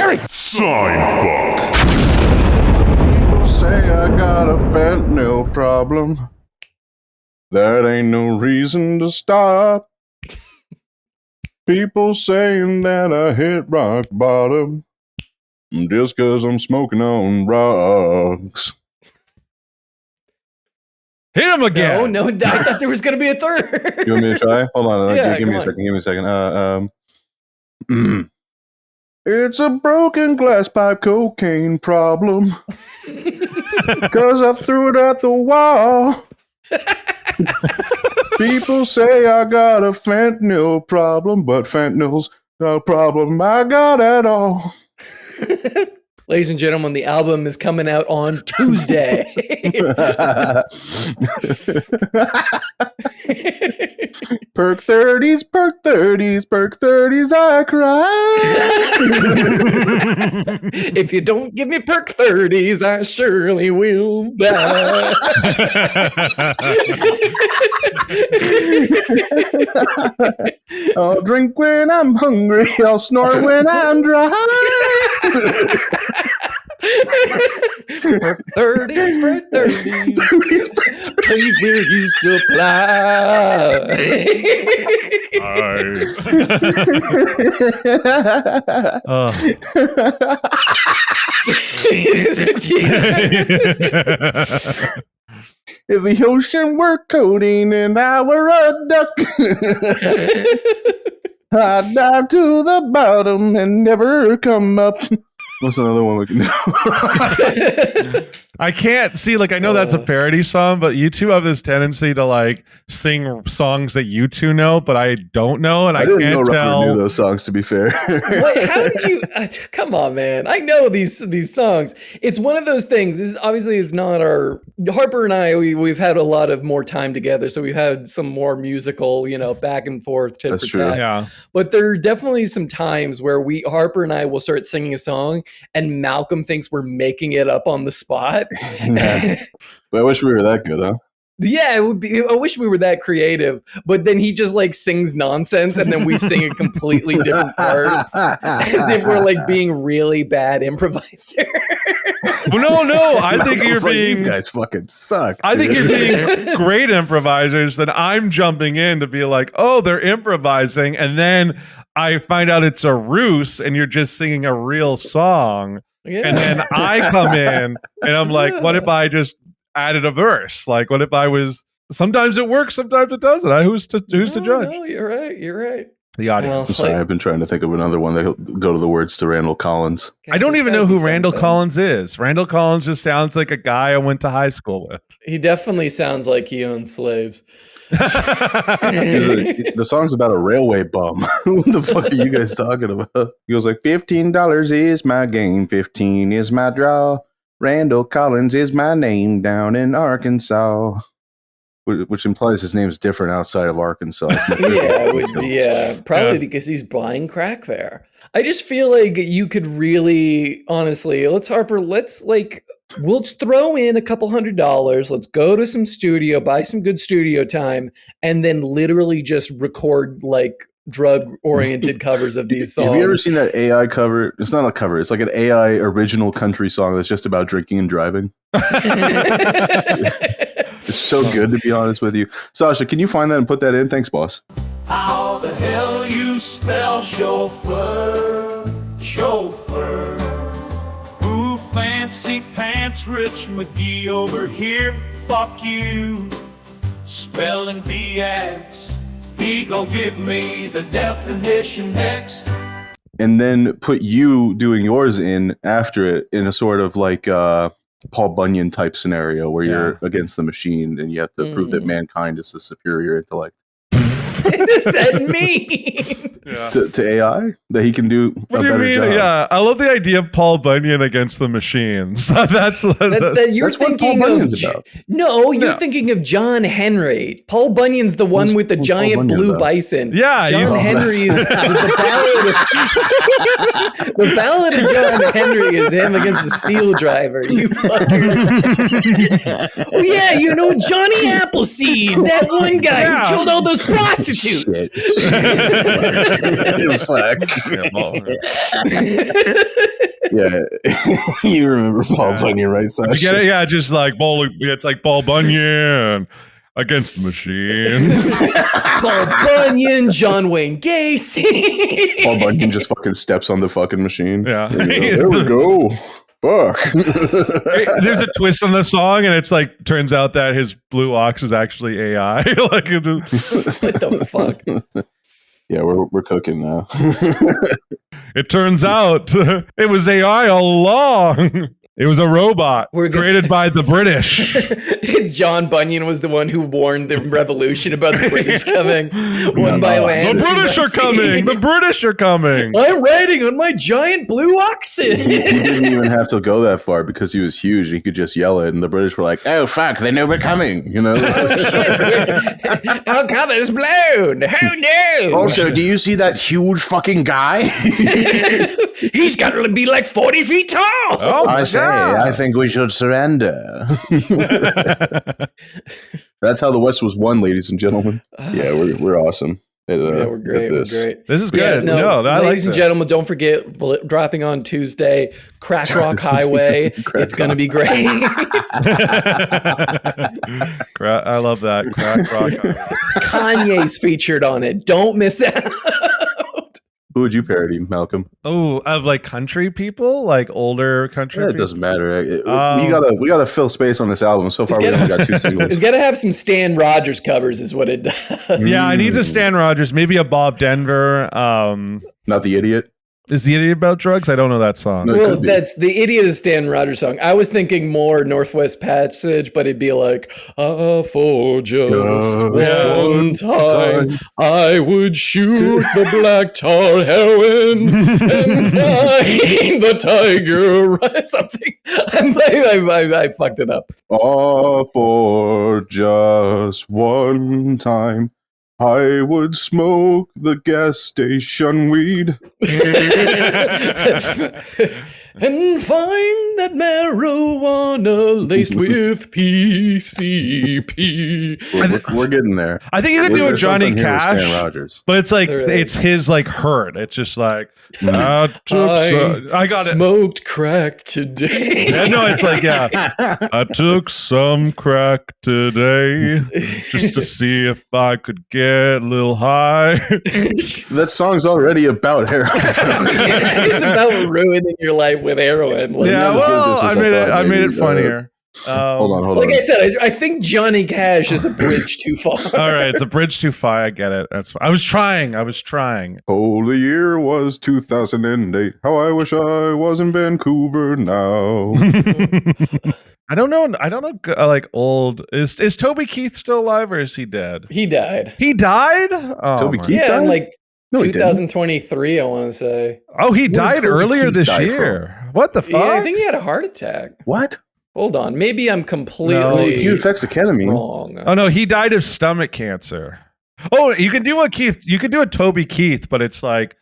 Gary! Seinfuck. People say I got a fentanyl problem. That ain't no reason to stop. People saying that I hit rock bottom just 'cause I'm smoking on rocks. Hit him again! No, I thought there was going to be a third. You want me to try? Hold on. Yeah, give me a second. It's a broken glass pipe cocaine problem. 'Cause I threw it at the wall. People say I got a fentanyl problem, but fentanyl's no problem I got at all. Ladies and gentlemen, the album is coming out on Tuesday. Perk 30s, perk 30s, perk 30s, I cry. If you don't give me perk 30s, I surely will die. I'll drink when I'm hungry, I'll snort when I'm dry. Perk 30s, perk 30s. Please will you supply? If the ocean were codeine and I were a duck, I'd dive to the bottom and never come up. What's another one we can do? I can't see, like, I know that's a parody song, but you two have this tendency to, like, sing songs that you two know, but I don't know, and I didn't can't know Rupert tell. knew those songs, to be fair. What, how did you? Come on, man! I know these songs. It's one of those things. This obviously is not our Harper and I. We've had a lot of more time together, so we've had some more musical, back and forth. Tit for tat. Yeah. But there are definitely some times where Harper and I will start singing a song, and Malcolm thinks we're making it up on the spot. But I wish we were that good, huh? Yeah, it would be. I wish we were that creative, but then he just like sings nonsense, and then we sing a completely different part, as if we're like being really bad improvisers. No, I think you're being. These guys fucking suck. I think you're being great improvisers, and I'm jumping in to be like, oh, they're improvising, and then I find out it's a ruse, and you're just singing a real song. Yeah. And then I come in and I'm like, what if I just added a verse? Like, what if I was, sometimes it works, sometimes it doesn't. Who's to judge? No, you're right. The audience. I'm sorry, I've been trying to think of another one that go to the words to Randall Collins. I don't even know who Randall Collins is. Randall Collins just sounds like a guy I went to high school with. He definitely sounds like he owned slaves. The song's about a railway bum. What the fuck are you guys talking about? He goes like, $15 is my game, 15 is my draw. Randall Collins is my name down in Arkansas. Which implies his name's different outside of Arkansas. Probably because he's buying crack there. I just feel like you could really, honestly, let's throw in a couple $100. Let's go to some studio, buy some good studio time, and then literally just record like drug-oriented covers of these songs. Have you ever seen that AI cover? It's not a cover. It's like an AI original country song that's just about drinking and driving. It's so good, to be honest with you. Sasha, can you find that and put that in? Thanks, boss. How the hell you spell chauffeur? Chauffeur. Ooh, fancy pants, Rich McGee over here. Fuck you. Spelling BS. He gon' give me the definition next. And then put you doing yours in after it in a sort of like Paul Bunyan type scenario where you're against the machine and you have to prove that mankind is the superior intellect. What does that mean? To AI? That he can do a better job. Yeah, I love the idea of Paul Bunyan against the machines. That's what Paul Bunyan's about. No, you're thinking of John Henry. Paul Bunyan's the one with the giant blue bison. Yeah, John Henry is the ballad of John Henry is him against the steel driver. You fucker. Oh yeah, Johnny Appleseed, that one guy who killed all those prostitutes. Yeah, you remember Paul Bunyan, right, Sasha? You get it? Yeah, just like it's like Paul Bunyan against the machine. Paul Bunyan, John Wayne Gacy. Paul Bunyan just fucking steps on the fucking machine. Yeah. There we go. Fuck. There's a twist on the song, and it's like turns out that his blue ox is actually AI. Like it just, What the fuck? Yeah, we're cooking now. it turns out it was AI all along. It was a robot created by the British. John Bunyan was the one who warned the revolution about the British coming. One by land. The British are coming. The British are coming. I'm riding on my giant blue oxen. He didn't even have to go that far because he was huge and he could just yell it, and the British were like, "Oh fuck, they know we're coming," you know. Our cover's blown. Oh no! Also, do you see that huge fucking guy? He's got to be like 40 feet tall. Oh my God. I think we should surrender. That's how the West was won, ladies and gentlemen. Yeah, we're awesome. We're great. We're great. This is Yeah, good. No, I ladies and like gentlemen, don't forget dropping on Tuesday, Crash Rock Highway. It's going to be great. I love that. Crack rock. Kanye's featured on it. Don't miss that. Who would you parody, Malcolm? Oh, of like country people, like older country. Yeah, it people? doesn't matter. We gotta fill space on this album. So far, we only got 2 singles. It's got to have some Stan Rogers covers, is what it does. Yeah, I need a Stan Rogers, maybe a Bob Denver. Not the Idiot. Is the Idiot about drugs? I don't know that song. No, Well, that's the Idiot is Stan Rogers song. I was thinking more Northwest Passage, but it'd be like, for just one time, I would shoot the black tar heroin and find the tiger. Something. I fucked it up. For just one time, I would smoke the gas station weed. And find that marijuana laced with PCP. We're getting there. I think you could do a There's Johnny something here with Cash, Stan Rogers. but it's like There it's is. his like herd. It's just like I got it. Smoked crack today. Yeah, no, it's like I took some crack today just to see if I could get a little high. That song's already about heroin. It's about ruining your life with heroin. Like, Yeah, not as good well, as this I as made I it. thought, I made maybe. it funnier. Hold on. like I said, I think Johnny Cash is a bridge too far. All right, it's a bridge too far. I get it. That's fine. I was trying. Holy year was 2008. How I wish I was in Vancouver now. I don't know. Like old. Is Toby Keith still alive or is he dead? He died. He died. Oh, Toby my- Keith Yeah, in died? like No, he didn't. 2023, I want to say. Oh, he did died Toby earlier Keith this die year. What the fuck? Yeah, I think he had a heart attack. What? Hold on, maybe I'm No. completely He affects the ketamine. wrong. Oh no, he died of stomach cancer. Oh, you can do a Keith. You can do a Toby Keith, but it's like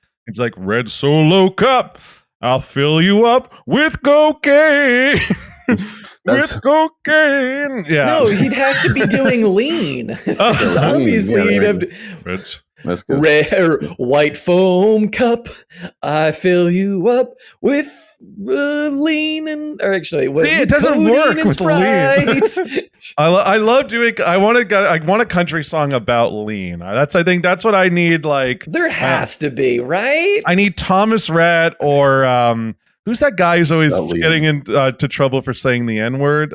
red Solo cup. I'll fill you up with cocaine. With cocaine. Yeah. No, he'd have to be doing lean. Oh, Obviously, yeah, he'd have right. to. Rich. That's good. Rare white foam cup, I fill you up with lean and, or actually, See, it doesn't work with lean. I love doing. I want a country song about lean. I think that's what I need. Like There has to be, right? I need Thomas Rhett or who's that guy who's always About lean. getting into trouble for saying the N word?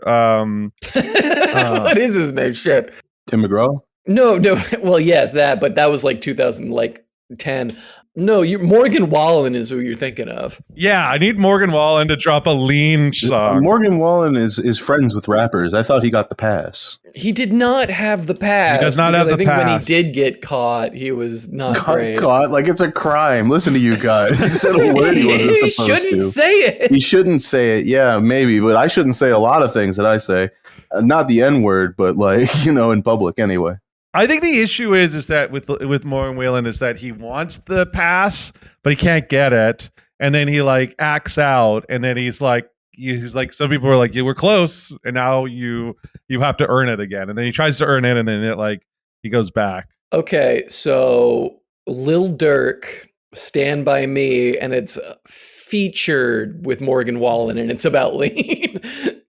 What is his name? Shit. Tim McGraw? No. Well, yes, that, but that was like 2010. No, Morgan Wallen is who you're thinking of. Yeah, I need Morgan Wallen to drop a lean song. Morgan Wallen is friends with rappers. I thought he got the pass. He did not have the pass. He does not have because the I think when he pass. did get caught, he was not great. God, like it's a crime. Listen to you guys. He said a word he wasn't He supposed shouldn't to. say it. He shouldn't say it. Yeah, maybe, but I shouldn't say a lot of things that I say. Not the N word, but like, in public anyway. I think the issue is that with Morgan Wallen is that he wants the pass, but he can't get it, and then he like acts out, and then he's like some people are like, you were close, and now you have to earn it again, and then he tries to earn it, and then he goes back. Okay, so Lil Durk Stand By Me, and it's featured with Morgan Wallen, and it's about lean.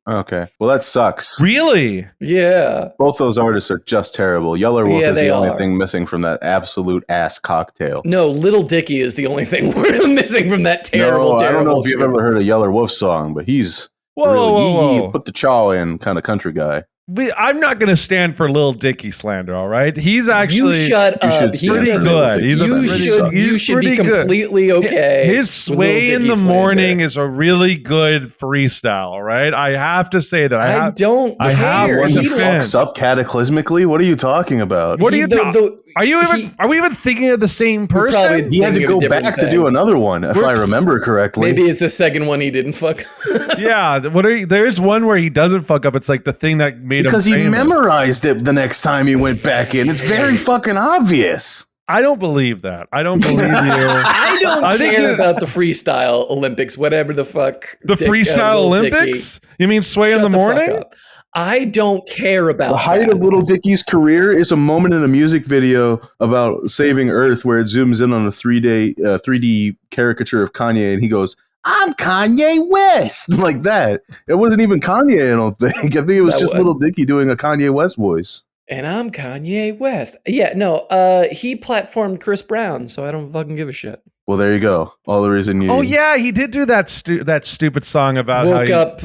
Okay. Well, that sucks. Really? Yeah. Both those artists are just terrible. Yeller Wolf Yeah, is the they only are. thing missing from that absolute ass cocktail. No, Little Dicky is the only thing we're missing from that terrible, No, I don't know if you've tribute. ever heard a Yeller Wolf song, but he's Whoa, really whoa, he whoa. put the chaw in kind of country guy. I'm not going to stand for Lil Dicky slander, all right? He's actually You shut You up. should He stand pretty for doesn't- Little good. Dicky. He's a You pretty should, sucks. you He's should be pretty good. completely okay. His with sway Lil in Dicky the slander. morning is a really good freestyle, right? I have to say that. I don't I have care. one He defense. Fucks up cataclysmically. What are you talking about? What are you the- Are you even? he- Are we even thinking of the same We're person? probably- He had to thinking of go a different back to thing. do another one, if I remember correctly. Maybe it's the second one he didn't fuck. Yeah. There's one where he doesn't fuck up. It's like the thing that made Because him he famous. memorized it the next time he went back in. It's very fucking obvious. I don't believe that. I don't believe you. I don't I think care that- about the freestyle Olympics, whatever the fuck. The freestyle Lil Dicky. Olympics? You mean sway in Shut the fuck morning? up. I don't care about The height that. of Little Dicky's career is a moment in a music video about saving Earth where it zooms in on a 3D caricature of Kanye, and he goes, "I'm Kanye West," like that. It wasn't even Kanye, I don't think. I think it was That just was- Little Dicky doing a Kanye West voice. And I'm Kanye West. Yeah, no, he platformed Chris Brown, so I don't fucking give a shit. Well, there you go. All the reason you. Oh yeah, he did do that stupid song about Woke how up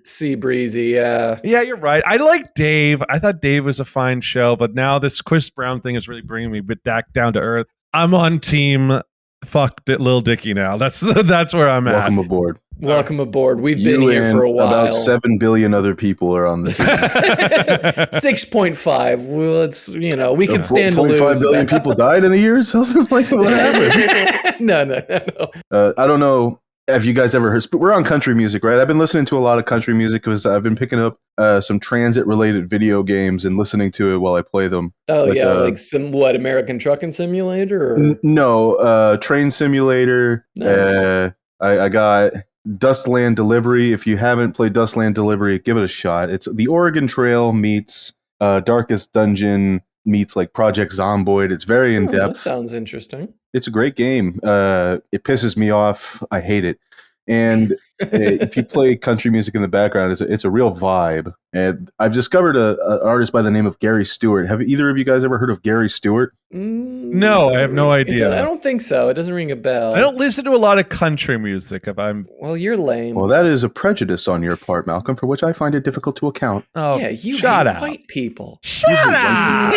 C Breezy, yeah. Yeah, you're right. I like Dave. I thought Dave was a fine show, but now this Chris Brown thing is really bringing me back down to earth. I'm on team fuck Lil Dicky now. That's where I'm at. Welcome aboard. Welcome aboard. We've been You here and for a while. about 7 billion other people are on this. 6.5. Well, it's, we can stand to 0.5 lose. billion people died in a year or something like that. What happened? No. I don't know if you guys ever heard. We're on country music, right? I've been listening to a lot of country music because I've been picking up some transit-related video games and listening to it while I play them. Oh, Like, yeah, like some, American Trucking Simulator? Or? No, Train Simulator. Nice. I got Dustland Delivery. If you haven't played Dustland Delivery, give it a shot. It's the Oregon Trail meets Darkest Dungeon meets like Project Zomboid. It's very in That depth. sounds interesting. It's a great game. It pisses me off. I hate it. And if you play country music in the background, it's a real vibe. And I've discovered an artist by the name of Gary Stewart. Have either of you guys ever heard of Gary Stewart? No, I have no idea. I don't think so. It doesn't ring a bell. I don't listen to a lot of country music. If I'm Well, you're lame. Well, that is a prejudice on your part, Malcolm, for which I find it difficult to account. Yeah, you shut hate up. white people. Shut up.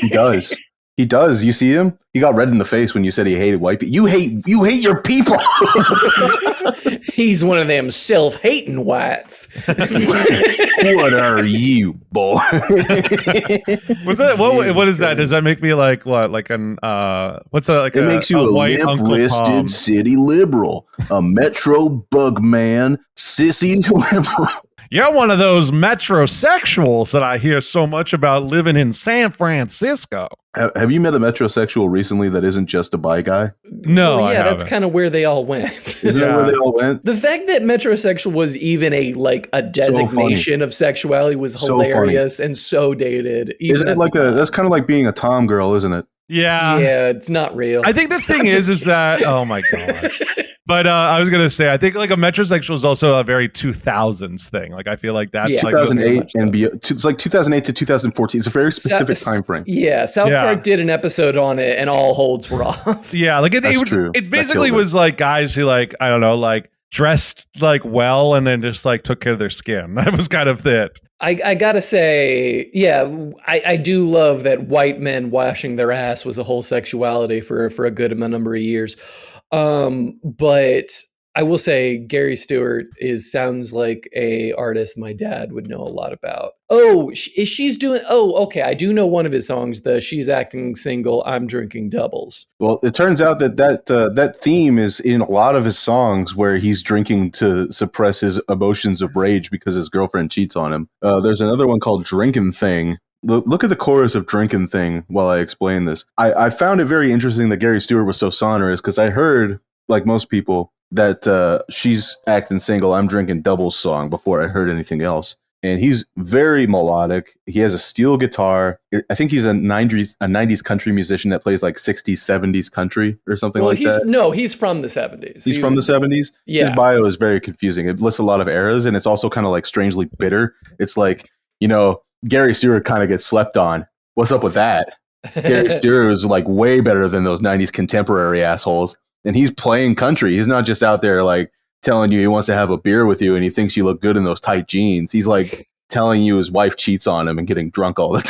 He does. He does. You see him? He got red in the face when you said he hated white people. You hate your people. He's one of them self-hating whites. What are you, boy? What's that? What Jesus is that? Christ. Does that make me like what? Like an what's that? Like It makes you a white Uncle Tom? limp-wristed city liberal, a metro bug man, sissy liberal. You're one of those metrosexuals that I hear so much about living in San Francisco. Have you met a metrosexual recently that isn't just a bi guy? No, Well, I yeah, that's haven't. kind of where they all went. Isn't that where they all went? The fact that metrosexual was even a designation of sexuality was So funny. hilarious and so dated. even Isn't at it like the time. that's kind of like being a tom girl, isn't it? Yeah. Yeah, it's not real. I think the thing I'm is just that oh my god. But I was gonna say I think like a metrosexual is also a very 2000s thing. Like I feel like that's Yeah. like 2008 much and beyond. It's like 2008 to 2014. It's a very specific time frame. Yeah, South Yeah. Park did an episode on it, and all holds were off. yeah, like That's it, true. It That basically killed it. was like guys who like I don't know like dressed like well and then just like took care of their skin. That was kind of it. I gotta say, yeah, I do love that white men washing their ass was a whole sexuality for a good number of years. But I will say Gary Stewart sounds like a artist my dad would know a lot about. Oh, she's doing. Oh, okay. I do know one of his songs. She's acting single. I'm drinking doubles. Well, it turns out that theme is in a lot of his songs where he's drinking to suppress his emotions of rage because his girlfriend cheats on him. There's another one called Drinkin' Thing. Look at the chorus of Drinkin' Thing while I explain this. I found it very interesting that Gary Stewart was so sonorous because I heard, like most people, that she's acting single, I'm drinking doubles song before I heard anything else. and he's very melodic. He has a steel guitar. I think he's a 90s country musician that plays like 60s, 70s country or something that. No, he's from the 70s. He's from the 70s? Yeah. His bio is very confusing. It lists a lot of eras, and it's also kind of like strangely bitter. It's like, Gary Stewart kind of gets slept on. What's up with that? Gary Stewart was like way better than those 90s contemporary assholes. And he's playing country. He's not just out there like telling you he wants to have a beer with you and he thinks you look good in those tight jeans. He's like telling you his wife cheats on him and getting drunk all the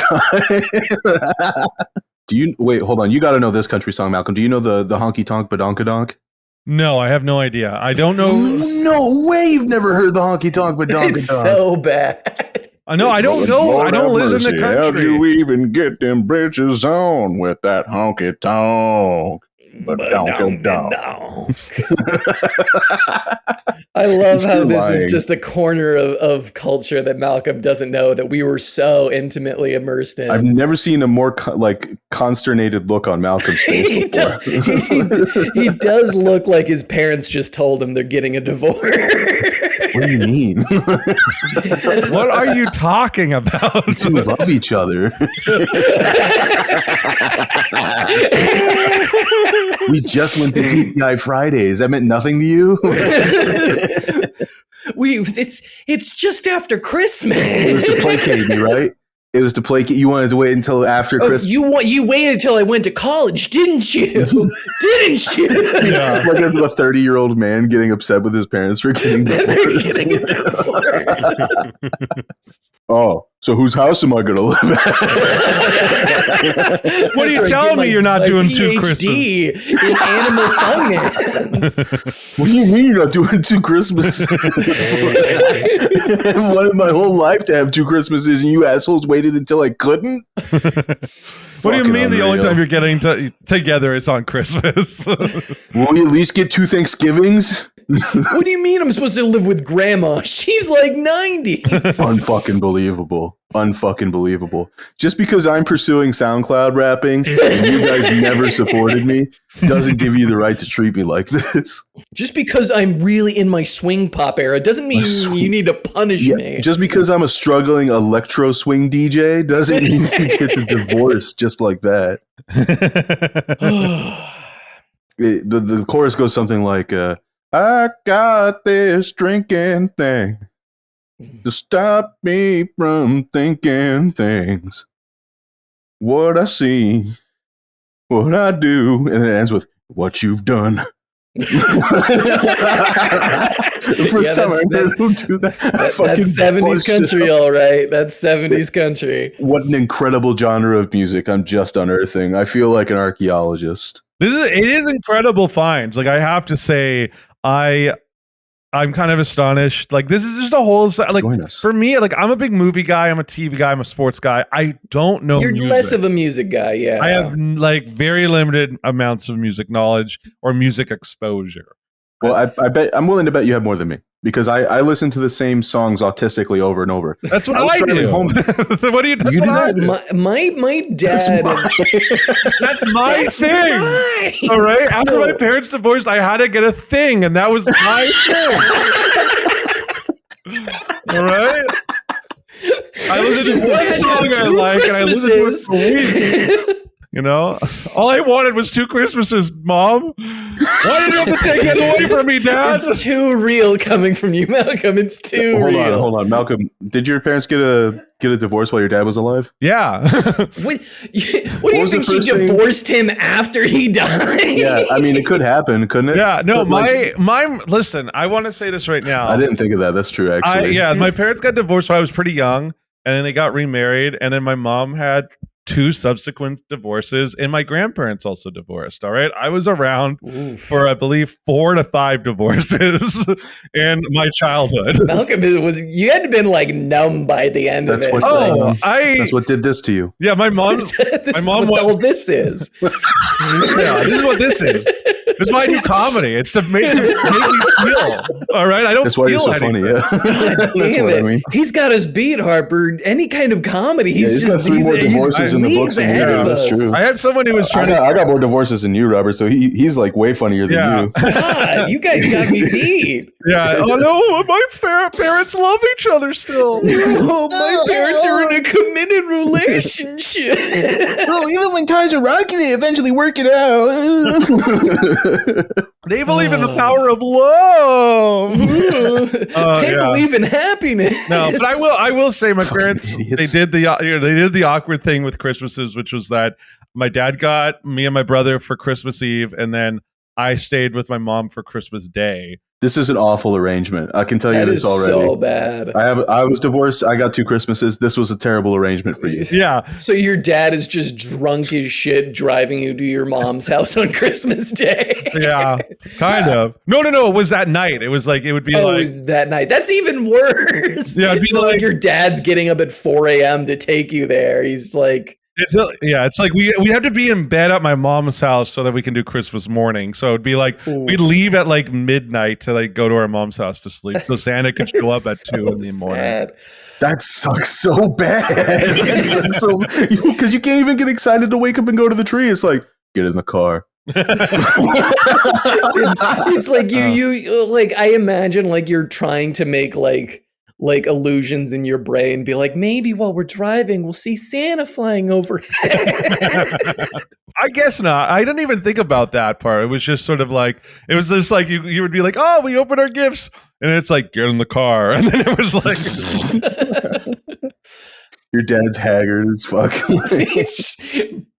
time. Wait, hold on. You got to know this country song, Malcolm. Do you know the honky tonk badonkadonk? No, I have no idea. I don't know. No way you've never heard the honky tonk badonkadonk. It's so bad. I know. I don't know. Lord I don't live mercy. in the country. How'd you even get them bridges on with that honky tonk? Badonkadonk. I love how this is just a corner of culture that Malcolm doesn't know that we were so intimately immersed in. I've never seen a more consternated look on Malcolm's face before. He does look like his parents just told him they're getting a divorce. What do you mean? What are you talking about? You two love each other. We just went to TGI Fridays. That meant nothing to you? It's just after Christmas. It was to placate me, right? It was to placate. You wanted to wait until after Christmas. You waited until I went to college, didn't you? Didn't you? Yeah. Like a 30-year-old man getting upset with his parents for getting divorced. Oh, so whose house am I going to live at? What are you telling me you're not doing two Christmas? PhD in animal finance. What do you mean you're not doing two Christmases? I've wanted my whole life to have two Christmases, and you assholes waited until I couldn't? What do you mean the only time you're getting together is on Christmas? Will we at least get two Thanksgivings? What do you mean I'm supposed to live with grandma? She's like 90. Unfucking believable. Unfucking believable. Just because I'm pursuing SoundCloud rapping and you guys never supported me doesn't give you the right to treat me like this. Just because I'm really in my swing pop era doesn't mean you need to punish me. Just because I'm a struggling electro swing DJ doesn't mean you get to divorce just like that. The chorus goes something like, I got this drinking thing to stop me from thinking things. What I see, what I do, and then it ends with what you've done. First time I heard him do that. That's 70s country, all right. That's 70s country. What an incredible genre of music I'm just unearthing. I feel like an archaeologist. It is incredible finds. Like, I have to say, I'm kind of astonished. Like, this is just a whole, like, for me, like, I'm a big movie guy, I'm a TV guy, I'm a sports guy. I don't know. You're music. less of a music guy, yeah. I have like very limited amounts of music knowledge or music exposure. Well, I bet I'm willing to bet you have more than me because I listen to the same songs autistically over and over. That's what I do. Home. What do you do? My dad. That's my thing. Mine. All right. After my parents divorced, I had to get a thing, and that was my thing. All right. I listen to one song I like, and I listen to it for weeks. You know, all I wanted was two Christmases, Mom. Why did you have to take it away from me, Dad? It's too real coming from you, Malcolm. It's too real. Hold on, Malcolm. Did your parents get a divorce while your dad was alive? Yeah. What do you think? She divorced him after he died? Yeah, I mean, it could happen, couldn't it? Yeah, no, listen, I want to say this right now. I didn't think of that. That's true, actually. My parents got divorced when I was pretty young, and then they got remarried, and then my mom had 2 subsequent divorces, and my grandparents also divorced. All right, I was around for, I believe, 4 to 5 divorces in my childhood. Malcolm, you had to been like numb by the end of it. That's what did this to you. Yeah, my mom. This is what this is. Yeah, this is what this is. That's why I do comedy. It's to make me feel. All right, I don't. That's why you're so anything. funny. Yeah, that's Damn what it. I mean. He's got us beat, Harper. Any kind of comedy. He's got 3 more divorces in the books than you do. That's true. I had someone who was trying I got more divorces than you, Robert. So he's like way funnier than you. God, you guys got me beat. Yeah. Oh no, my parents love each other still. Oh, my parents are in a committed relationship. Well, even when times are rocky, they eventually work it out. They believe in the power of love. Can't believe in happiness. No, but I will say my Fucking parents idiots. they did the awkward thing with Christmases, which was that my dad got me and my brother for Christmas Eve, and then I stayed with my mom for Christmas Day. This is an awful arrangement. I can tell you That this is already. so bad. I was divorced. I got 2 Christmases. This was a terrible arrangement for you. Yeah. So your dad is just drunk as shit driving you to your mom's house on Christmas Day. Yeah, kind of. No. It was that night. It was like it would be Oh, it like was that night. That's even worse. Yeah, it'd be it's like like- your dad's getting up at 4 a.m. to take you there. He's like, it's like we have to be in bed at my mom's house so that we can do Christmas morning. So it'd be like Ooh. we'd leave at like midnight to like go to our mom's house to sleep, so Santa could show up at so 2 in the morning. sad. That sucks so bad. That sucks so because you can't even get excited to wake up and go to the tree. It's like get in the car. It's like you like I imagine like you're trying to make like illusions in your brain, be like, maybe while we're driving we'll see Santa flying overhead. I guess not. I didn't even think about that part. It was just sort of like it was just like you would be like, oh, we open our gifts, and it's like get in the car, and then it was like Your dad's haggard as fuck. He's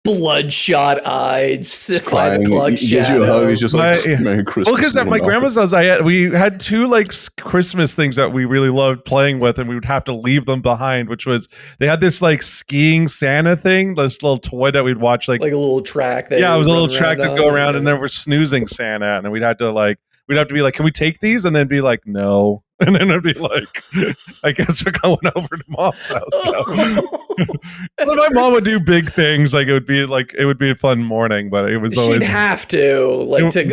bloodshot eyes, 5 Crying. o'clock He gives you a hug. He's just like, Merry Christmas. well, because at my grandma's house, we had 2 like Christmas things that we really loved playing with, and we would have to leave them behind. Which was they had this like skiing Santa thing, this little toy that we'd watch like a little track. That yeah, it was a little run track that on, go around, and then we're snoozing Santa, and then we'd have to be like, can we take these? And then be like, no. And then it'd be like, I guess we're going over to mom's house now. But my mom would do big things. Like it would be a fun morning, but it was She'd always have to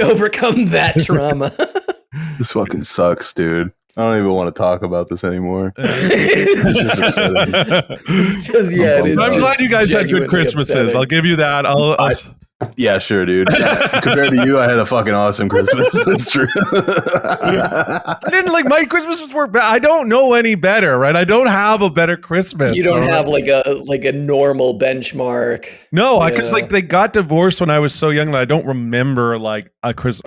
overcome that trauma. This fucking sucks, dude. I don't even want to talk about this anymore. It's just it is. I'm just glad you guys had good genuinely Christmases. upsetting. I'll give you that. Yeah, sure, dude. Yeah, compared to you, I had a fucking awesome Christmas. That's true. I didn't like my Christmases were bad. I don't know any better, right? I don't have a better Christmas. You don't all have right? like a normal benchmark. No, because Yeah. like they got divorced when I was so young that I don't remember like a Christmas.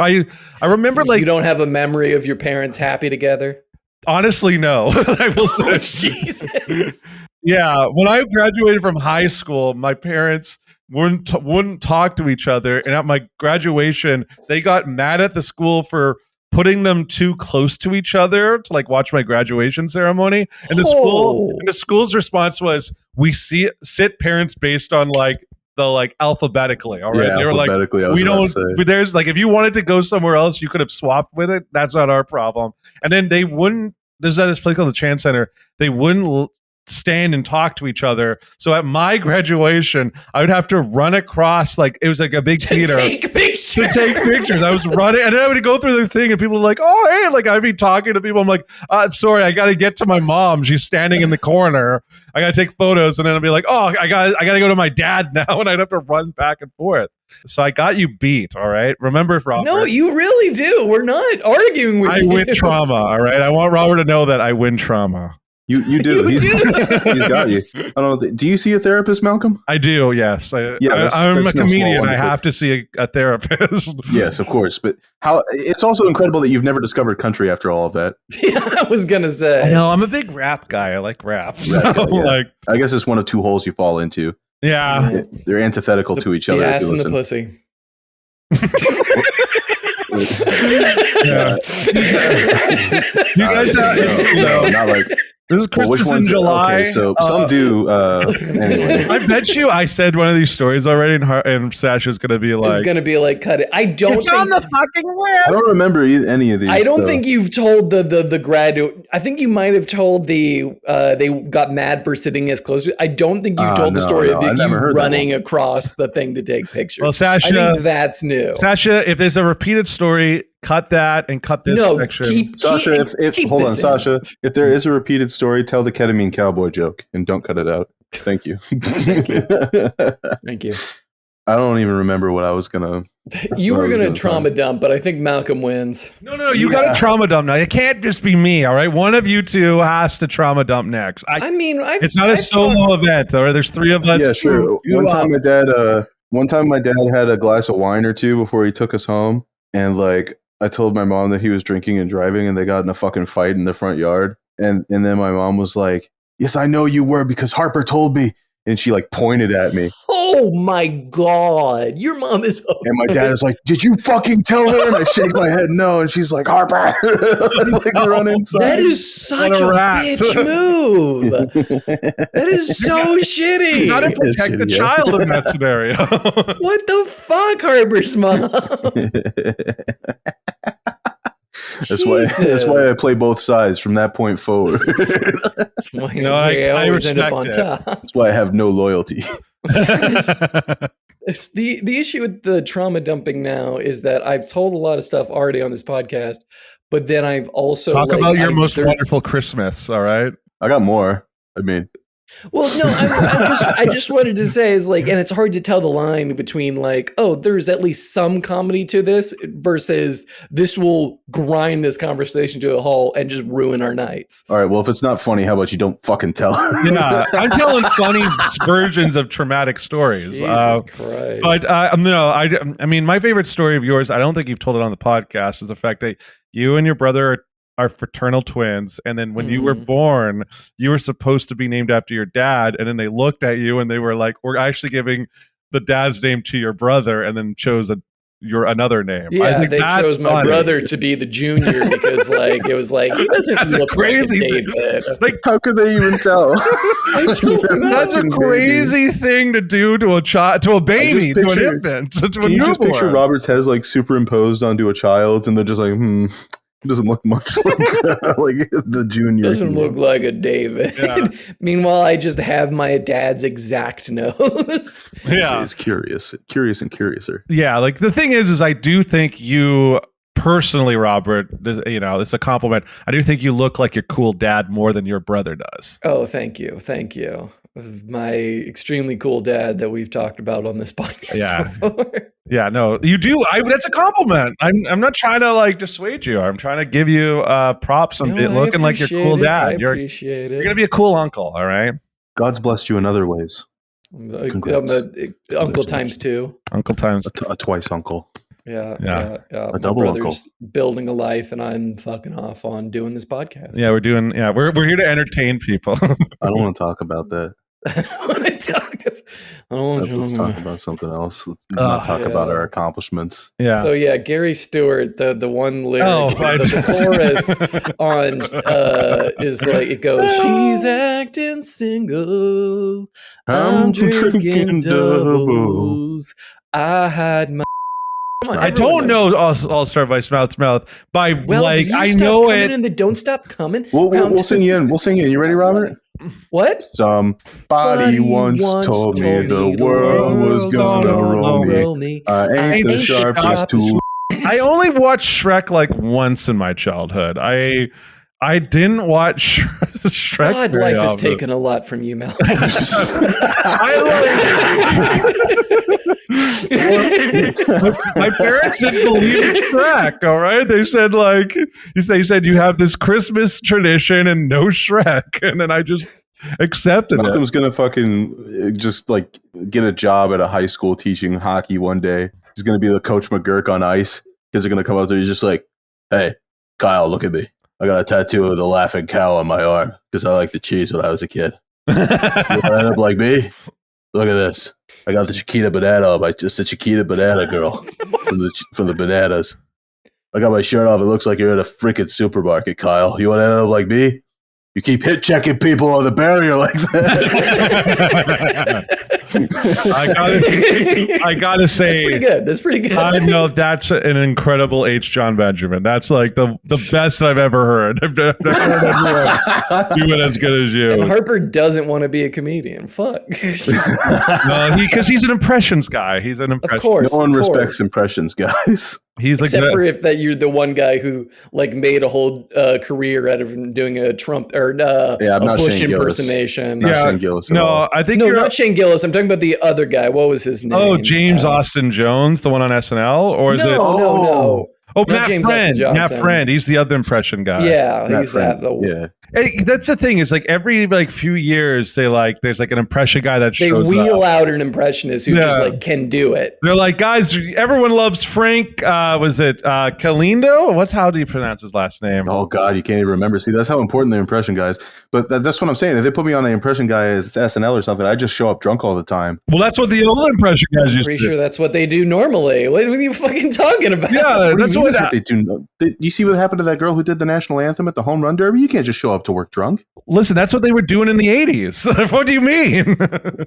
I remember like You don't have a memory of your parents happy together. honestly, no. I will say. Oh, Jesus. Yeah, when I graduated from high school, my parents wouldn't talk to each other, and at my graduation, they got mad at the school for putting them too close to each other to like watch my graduation ceremony. And the school's response was, "We sit parents based on like alphabetically." All right, Yeah, they were like, alphabetically, I was "We about don't." to say. But there's like, if you wanted to go somewhere else, you could have swapped with it. That's not our problem. And then they wouldn't. There's this place called the Chan Center. They wouldn't stand and talk to each other. So at my graduation, I would have to run across like it was like a big theater Take pictures. to take pictures. I was running, and then I would go through the thing, and people were like, "Oh, hey!" Like I'd be talking to people. I'm like, "Sorry, I got to get to my mom. She's standing in the corner. I got to take photos." And then I'd be like, "Oh, I got to go to my dad now," and I'd have to run back and forth. So I got you beat. All right, remember, Robert. No, you really do. We're not arguing with I you. win trauma. All right, I want Robert to know that I win trauma. You do. You He's do. got you. I don't know. Do you see a therapist, Malcolm? I do. Yes. I'm a that's no small comedian. wonder. I have to see a therapist. Yes, of course. But how? It's also incredible that you've never discovered country after all of that. Yeah, I was gonna I say. know. I'm a big rap guy. I like rap. So, Rap guy, yeah. like, I guess it's one of 2 holes you fall into. yeah. They're antithetical to each other. The If ass you and the listen. pussy. Yeah. You guys no, not like This is Christmas in July. Okay, so some do. Anyway. I bet you I said one of these stories already, and Sasha's going to be like... It's going to be like, cut it. I don't it's think... on the fucking list. I don't remember any of these. I don't think you've told the graduate... I think you might have told they got mad for sitting as close. I don't think you told the story of you running across the thing to take pictures. Well, Sasha... I think that's new. Sasha, if there's a repeated story... Cut that and cut this section. Sasha, Sasha, if there is a repeated story, tell the ketamine cowboy joke and don't cut it out. Thank you. Thank you. I don't even remember what I was gonna. You were gonna trauma dump, but I think Malcolm wins. No, you got to trauma dump now. It can't just be me, all right? One of you two has to trauma dump next. It's not a solo event, though. There's three of us. Yeah, sure. One time my dad had a glass of wine or two before he took us home, and like. I told my mom that he was drinking and driving and they got in a fucking fight in the front yard. And then my mom was like, yes, I know you were because Harper told me. And she like pointed at me. Oh my God. Your mom is okay. And my dad is like, did you fucking tell her? And I shake my head no. And she's like, Harper. Like run inside. That is such a bitch move. That is so shitty. You gotta protect the child in that scenario. What the fuck, Harper's mom? That's why I play both sides from that point forward. That's why I always end up on top. That's why I have no loyalty. The issue with the trauma dumping now is that I've told a lot of stuff already on this podcast, but then I've also talk about your most wonderful Christmas. All right, I got more. I mean. Well, no, I just wanted to say is like, and it's hard to tell the line between like, oh, there's at least some comedy to this versus this will grind this conversation to a halt and just ruin our nights. All right, well, if it's not funny, how about you don't fucking tell? Yeah, I'm telling funny versions of traumatic stories. Jesus Christ. But no, I mean, my favorite story of yours, I don't think you've told it on the podcast, is the fact that you and your brother are fraternal twins, and then when you were born, you were supposed to be named after your dad, and then they looked at you and they were like, we're actually giving the dad's name to your brother, and then chose your another name. Yeah, they chose my brother to be the junior because like it was like he doesn't look crazy like David. Like, how could they even tell? That's a crazy thing to do to a child, to a baby, to an infant, to a newborn. You just picture Robert's head like superimposed onto a child, and they're just like, It doesn't look much like the junior. Doesn't look like a David. Yeah. Meanwhile, I just have my dad's exact nose. Yeah, it's curious and curiouser. Yeah, like the thing is I do think you personally, Robert, you know, it's a compliment. I do think you look like your cool dad more than your brother does. Oh, thank you. My extremely cool dad that we've talked about on this podcast before. Yeah, no, you do. That's a compliment. I'm not trying to like dissuade you. I'm trying to give you props on looking like your cool dad. I appreciate it. You're gonna be a cool uncle. All right. God's blessed you in other ways. I'm uncle times two. Uncle times a twice uncle. Yeah. A double uncle. Building a life, and I'm fucking off on doing this podcast. Yeah, we're here to entertain people. I don't want to talk about that. I don't want to talk Let's talk about something else. Let's not talk about our accomplishments. Yeah. So yeah, Gary Stewart, the one lyric, the chorus on is like it goes, "She's acting single, I'm drinking doubles, I had my." I don't know. I'll start by Mouth by like I know it. And the Don't Stop Coming. We'll sing you in. We'll sing you in. You ready, Robert? What? Somebody once told me the world was gonna roll me. I ain't the sharpest tool. I only watched Shrek like once in my childhood. I didn't watch Shrek. God, life has taken a lot from you, Mel. My parents didn't believe in Shrek. All right, they said you have this Christmas tradition and no Shrek, and then I just accepted Malcolm's gonna fucking just like get a job at a high school teaching hockey one day. He's gonna be the Coach McGurk on ice because they're gonna come out there. He's just like, "Hey, Kyle, look at me. I got a tattoo of the laughing cow on my arm because I liked the cheese when I was a kid. You want to end up like me? Look at this. I got the Chiquita banana. Just the Chiquita banana girl from the bananas. I got my shirt off. It looks like you're in a freaking supermarket, Kyle. You want to end up like me? You keep hit checking people on the barrier like that. I gotta say, that's pretty good. That's pretty good. I know that's an incredible H. John Benjamin. That's like the best I've ever heard. I've never heard anyone do it as good as you. And Harper doesn't want to be a comedian. Fuck. No, because he's an impressions guy. He's an impression. Of course. No one respects impressions, guys. He's like Except for if that you're the one guy who like made a whole career out of doing a Trump or I'm a not Bush Shane Gillis. impersonation. Not Shane Gillis at no, all. I think No, you're not Shane Gillis. I'm talking about the other guy. What was his name? Oh, James Austin Jones, the one on SNL, or is it? No. Oh, Not Matt James Friend. Austin Matt Johnson. Friend. He's the other impression guy. Yeah, Matt he's Friend. that. Yeah. Hey, that's the thing. Is like every like few years, there's like an impression guy that They shows wheel up. out an impressionist who just like can do it. They're like, guys, everyone loves Frank. Was it Calindo? How do you pronounce his last name? Oh God, you can't even remember. See, that's how important the impression guys. But that's what I'm saying. If they put me on an impression guy as SNL or something, I just show up drunk all the time. Well, that's what the old impression guys used Pretty to sure do. that's what they do normally. What are you fucking talking about? Yeah, What do you that's mean what that's what they do? You see what happened to that girl who did the national anthem at the home run derby? You can't just show up to work drunk. Listen, that's what they were doing in the 80s. What do you mean?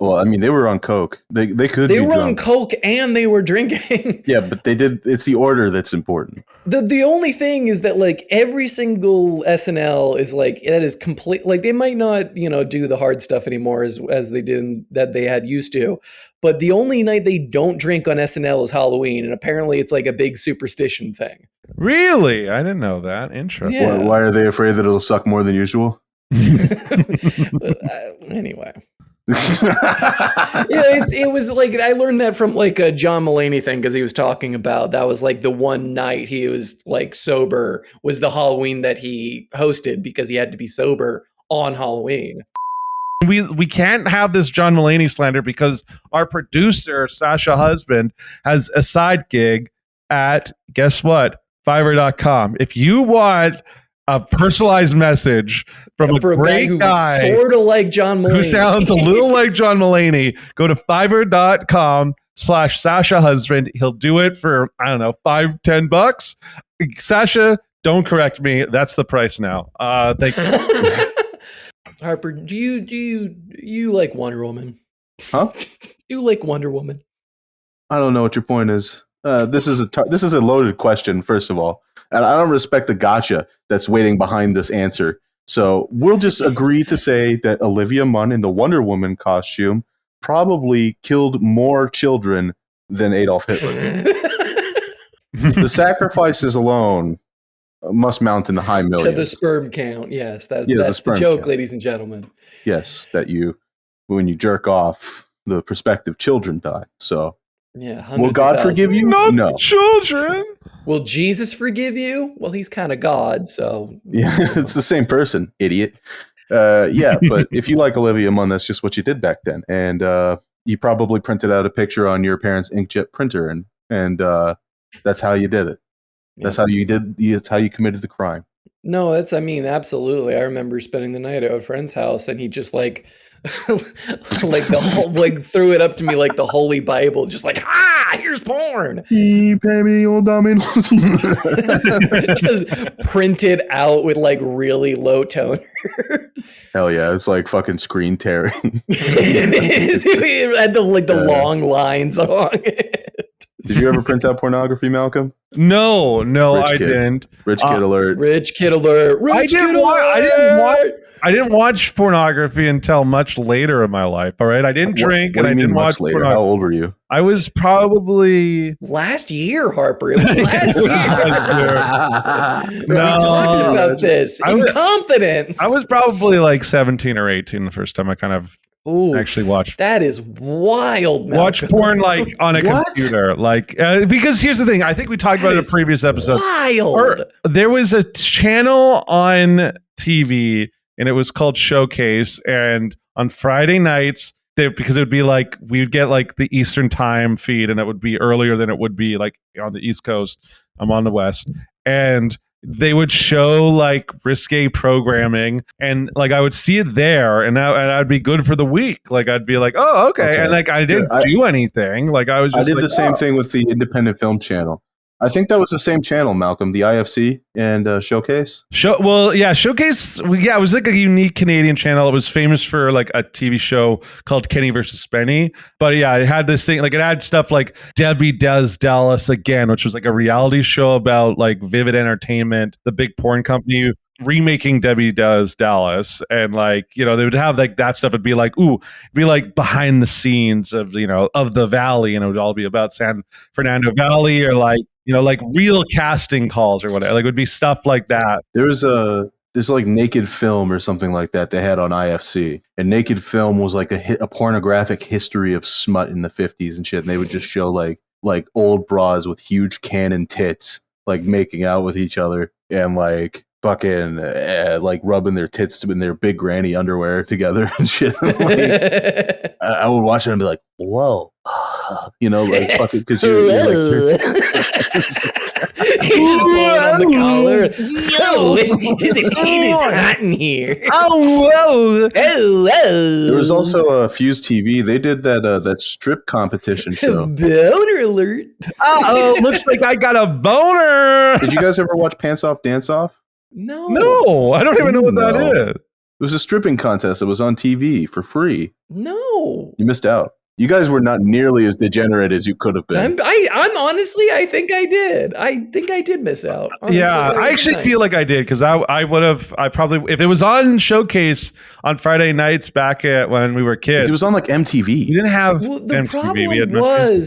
Well, I mean, they were on coke. They could They be were on drunk. coke and they were drinking. Yeah, but they did. It's the order that's important. The only thing is that like every single SNL is like that is complete. Like they might not do the hard stuff anymore as they did that they had used to, but the only night they don't drink on SNL is Halloween, and apparently it's like a big superstition thing. Really? I didn't know that. Interesting. Yeah. Why are they afraid that it'll suck more than usual? Anyway. It was like I learned that from like a John Mulaney thing because he was talking about that was like the one night he was like sober was the Halloween that he hosted because he had to be sober on Halloween. We can't have this John Mulaney slander because our producer, Sasha Husband, has a side gig at, guess what? Fiverr.com. If you want a personalized message from a For a guy great who guy sort of like John Mulaney, who sounds a little like John Mulaney, go to fiverr.com/Sasha Husband. He'll do it for, I don't know, $5-10. Sasha, don't correct me. That's the price now. Thank you. Harper, do you like Wonder Woman? Huh? Do you like Wonder Woman? I don't know what your point is. This is a loaded question, first of all, and I don't respect the gotcha that's waiting behind this answer. So we'll just agree to say that Olivia Munn in the Wonder Woman costume probably killed more children than Adolf Hitler. The sacrifices alone must mount in the high millions. To the sperm count, yes, that's the the joke, count. ladies and gentlemen. Yes, that when you jerk off, the prospective children die. So Yeah. will God forgive you? Not No. children. Will Jesus forgive you? Well, he's kind of God, so Yeah, it's the same person, idiot. Yeah, but if you like Olivia Munn, that's just what you did back then, and you probably printed out a picture on your parents' inkjet printer, and that's how you did it. That's how you did. That's how you committed the crime. No, absolutely. I remember spending the night at a friend's house, and he just like, like threw it up to me like the Holy Bible, just like, here's porn. Pay me old Domino's. Just printed out with like really low toner. Hell yeah, it's like fucking screen tearing. It had the long lines on it. Did you ever print out pornography, Malcolm? No, Rich I kid. didn't. Rich kid alert. Rich kid alert. Rich kid I didn't watch pornography until much later in my life. All right, I didn't drink, What and do I you mean didn't watch much later? How pornography. old were you? I was probably Last year, Harper. It was last year. We No. talked about this I in was- confidence. I was probably like 17 or 18 the first time I kind of Ooh, actually watched That is wild. watch Malcolm. porn like on a What? computer, like because here's the thing. I think we talked about it in a previous episode. Wild. Or there was a channel on TV and it was called Showcase, and on Friday nights because it would be like we'd get like the Eastern time feed and it would be earlier than it would be like on the East Coast. I'm on the West, and they would show like risque programming, and like I would see it there, and I'd be good for the week. Like I'd be like, oh, okay. And like I didn't do anything. Like I was just I did like, the same thing with the independent film channel. I think that was the same channel, Malcolm, the IFC and Showcase. Showcase. It was like a unique Canadian channel. It was famous for like a TV show called Kenny versus Spenny. But yeah, it had this thing, like it had stuff like Debbie Does Dallas Again, which was like a reality show about like Vivid Entertainment, the big porn company, remaking Debbie Does Dallas. And like, they would have like that stuff. It'd be like, be like behind the scenes of, of the Valley, and it would all be about San Fernando Valley, or like, like real casting calls or whatever. Like it would be stuff like that. There was this like Naked Film or something like that they had on IFC, and Naked Film was like a pornographic history of smut in the 50s and shit. And they would just show like old bras with huge cannon tits, like making out with each other and like fucking like rubbing their tits in their big granny underwear together and shit. Like, I would watch it and be like, whoa. Like fucking, because you're like 13. He just blowing on the collar. Yo, it is hot in here. Oh, whoa. There was also Fuse TV. They did that strip competition show. Boner alert. Oh, looks like I got a boner. Did you guys ever watch Pants Off, Dance Off? No, I don't even know what that is. It was a stripping contest that was on TV for free. No. You missed out. You guys were not nearly as degenerate as you could have been. I'm honestly, I think I did. I think I did miss out. Honestly, yeah, I actually feel like I did, because I probably, if it was on Showcase on Friday nights back when we were kids. It was on like MTV. You didn't have the MTV. problem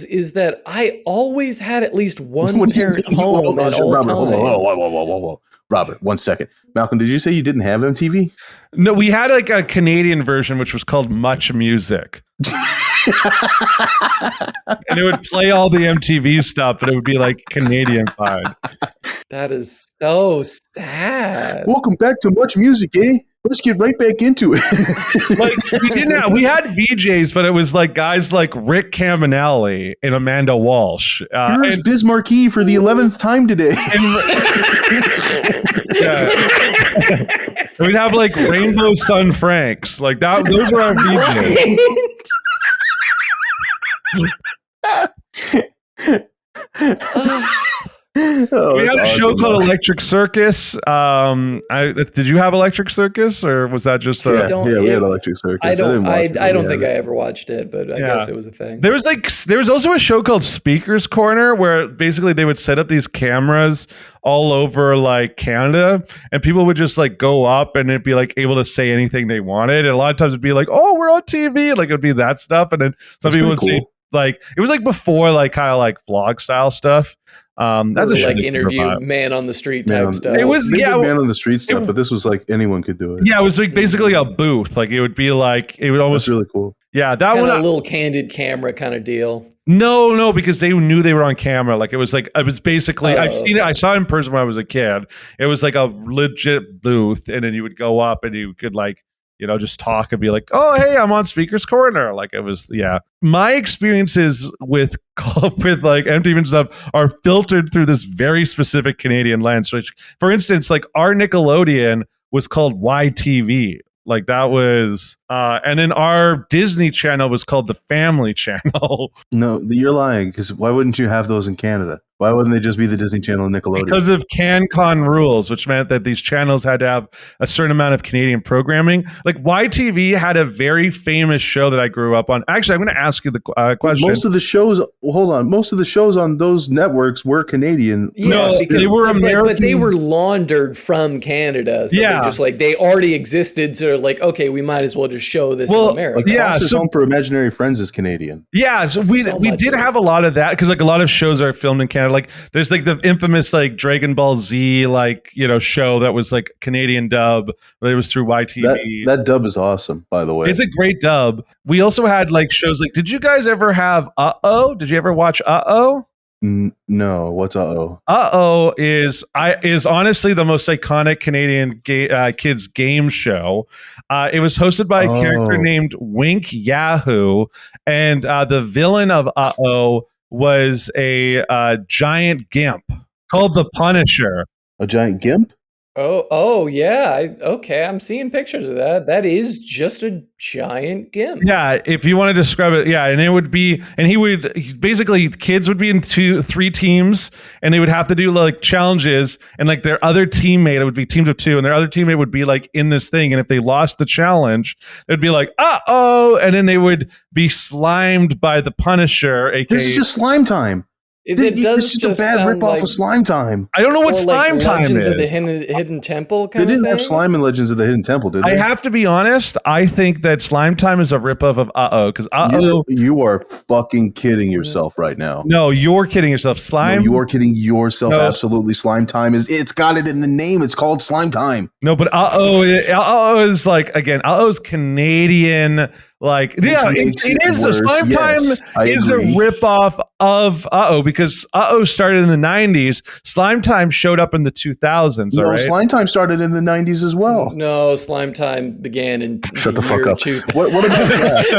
is that I always had at least one parent home at all Robert, times. whoa. Robert, 1 second. Malcolm, did you say you didn't have MTV? No, we had like a Canadian version, which was called Much Music. And it would play all the MTV stuff, but it would be like Canadian-fied. That is so sad. Welcome back to Much Music, eh? Let's get right back into it. Like we had VJs, but it was like guys like Rick Caminelli and Amanda Walsh. Here's Biz Marquee for the 11th time today. We'd have like Rainbow Sun Franks, like that. Those were our VJs. We had a show called Electric Circus. Did you have Electric Circus, or was that just we had Electric Circus. I don't think I ever watched it, but I guess it was a thing. There was also a show called Speaker's Corner, where basically they would set up these cameras all over like Canada, and people would just like go up and it'd be like able to say anything they wanted. And a lot of times it'd be like, "Oh, we're on TV," like it'd be that stuff. And then some people would say, like, it was like before like kind of like vlog style stuff. That's a like interview man on the street type stuff. It was man on the street stuff, but this was like anyone could do it. Yeah, it was like basically a booth. Like it would be like it would almost. That's really cool. Yeah, that kind one of a little candid camera kind of deal. No, because they knew they were on camera. Like it was basically I've seen it. I saw it in person when I was a kid. It was like a legit booth, and then you would go up and you could like, just talk and be like, "Oh, hey, I'm on Speaker's Corner." Like it was, yeah. My experiences with like MTV and stuff are filtered through this very specific Canadian lens. Which, for instance, like our Nickelodeon was called YTV. Like that was, and then our Disney Channel was called the Family Channel. No, you're lying, because why wouldn't you have those in Canada? Why wouldn't they just be the Disney Channel and Nickelodeon? Because of CanCon rules, which meant that these channels had to have a certain amount of Canadian programming. Like YTV had a very famous show that I grew up on. Actually, I'm going to ask you the question. Most of the shows, most of the shows on those networks were Canadian. Yeah, because they were American, but they were laundered from Canada. So they already existed. So like, okay, we might as well just show this in America. Like Foster's Home for Imaginary Friends is Canadian. Yeah, so we did have a lot of that, because like a lot of shows are filmed in Canada. Like there's like the infamous like Dragon Ball Z show that was like Canadian dub, but it was through YTV. That dub is awesome, by the way. It's a great dub. We also had like shows like, did you guys ever have Uh-Oh? Did you ever watch Uh-Oh? No, what's Uh-Oh? Uh-Oh is honestly the most iconic Canadian kids game show. It was hosted by a character named Wink Yahoo, and the villain of Uh-Oh was a giant gimp called the Punisher. A giant gimp? Oh yeah. Okay, I'm seeing pictures of that. That is just a giant gimp. Yeah, if you want to describe it, yeah, and it would be, and basically kids would be in 3 teams, and they would have to do like challenges, and like their other teammate, it would be teams of 2, and their other teammate would be like in this thing, and if they lost the challenge, it'd be like, and then they would be slimed by the Punisher, aka. This is just slime time. It does it's just a bad ripoff like, of Slime Time. I don't know what Slime Time Legends is. of the Hidden Temple kind They of didn't thing? have slime in Legends of the Hidden Temple, did they? I have to be honest. I think that Slime Time is a ripoff of because You are fucking kidding yourself right now. No, you're kidding yourself. Slime. No, you are kidding yourself. No. Absolutely, Slime Time it's got it in the name. It's called Slime Time. No, but is like, again, is Canadian. Like, yeah, it is. Worse. Slime Time is a ripoff of because started in the 90s. Slime Time showed up in the 2000s. No, all right? Slime Time started in the 90s as well. No, Slime Time began in Shut the fuck up. 2000. What about Gas?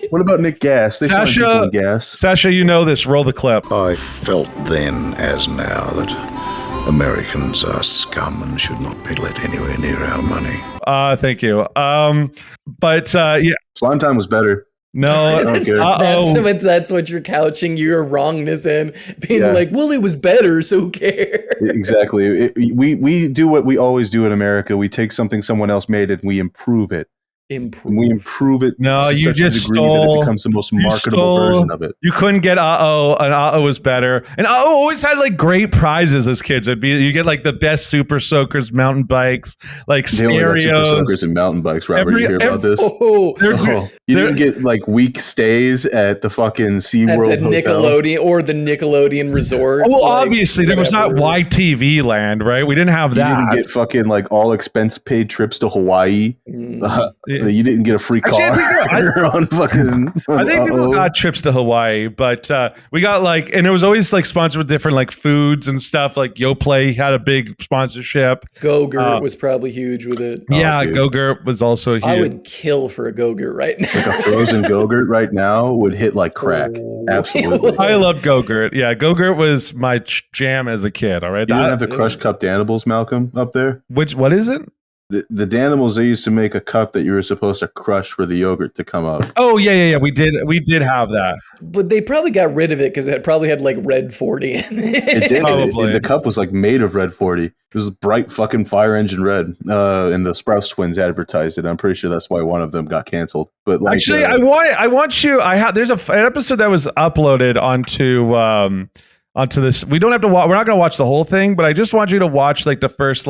What about Nick Gas? They signed people in Gas. Sasha, you know this. Roll the clip. I felt then, as now, that Americans are scum and should not be let anywhere near our money. Thank you. But yeah. Slime Time was better. No, that's what you're couching your wrongness in, being like, well, it was better, so who cares? Exactly. We do what we always do in America. We take something someone else made and we improve it. We improve it no, to you such just a degree stole, that it becomes the most marketable version of it. You couldn't get and was better. And always had like great prizes as kids. You get like the best Super Soakers mountain bikes, like they only got Super Soakers and mountain bikes, Robert. You hear about this? You didn't get like week stays at the fucking SeaWorld at the Hotel. Nickelodeon or the Nickelodeon Resort. Well, like, obviously there was not YTV Land, right? We didn't have that. You didn't get fucking like all expense paid trips to Hawaii. You didn't get a free car on fucking. I think people got trips to Hawaii, but we got like, and it was always like sponsored with different like foods and stuff. Like YoPlay had a big sponsorship. Go-Gurt was probably huge with it. Yeah, Go-Gurt was also huge. I would kill for a Go-Gurt right now. Like a frozen Go-Gurt right now would hit like crack. Absolutely. I love Go-Gurt. Yeah, Go-Gurt was my jam as a kid. All right. You didn't have the crushed cup Danimals, Malcolm, up there? What is it? The Danimals, they used to make a cup that you were supposed to crush for the yogurt to come up. Oh yeah. We did have that. But they probably got rid of it because it probably had like Red 40 in it. It did. The cup was like made of Red 40. It was bright fucking fire engine red. And the Sprouse twins advertised it. I'm pretty sure that's why one of them got canceled. But like, actually, I want you. There's an episode that was uploaded onto this. We don't have to watch. We're not going to watch the whole thing, but I just want you to watch like the first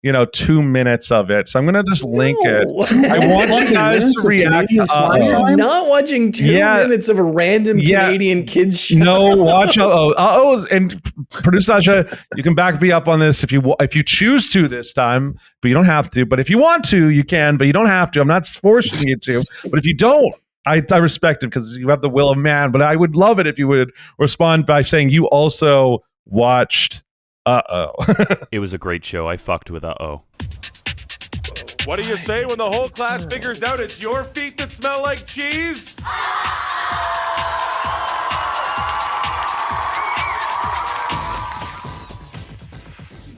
2 minutes of it. So I'm going to just link it. I want you guys to react. I'm not watching 2 minutes of a random Canadian kids show. No, watch. And producer Sasha, you can back me up on this if you choose to this time, but you don't have to. But if you want to, you can, but you don't have to. I'm not forcing you to. But if you don't, I respect it because you have the will of man, but I would love it if you would respond by saying you also watched It was a great show. I fucked with What do you say when the whole class figures out it's your feet that smell like cheese?